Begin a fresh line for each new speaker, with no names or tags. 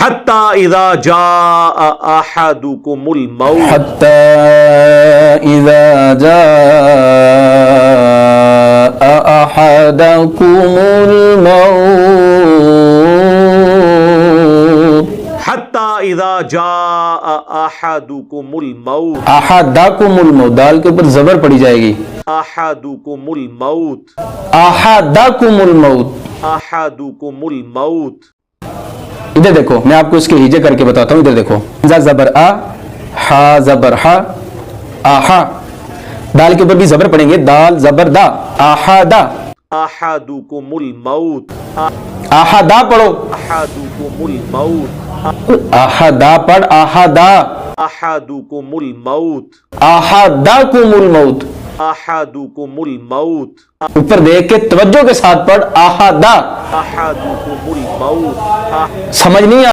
حتی اذا جاء احدکم الموت
حتی اذا جاء احدکم الموت
حتی اذا جاء احدکم الموت
احدکم الموت، دال کے اوپر زبر پڑی جائے گی،
احدکم الموت
احدکم الموت۔
احدکم الموت۔
ادھر دیکھو، میں آپ کو اس کے ہجے کر کے بتاتا ہوں، ادھر دیکھو، ز زبر آ، ہا زبر ہا، آہا، دال کے اوپر بھی زبر پڑیں گے، دال زبر دا، آہادا،
احدکم الموت
آہادا پڑھو،
احدکم الموت
آہادا پڑھ، آہادا،
احدکم الموت
آہاداکم الموت،
احدکم الموت
اوپر دیکھ کے توجہ کے ساتھ پڑھ، آہادا،
احدکم الموت
سمجھ نہیں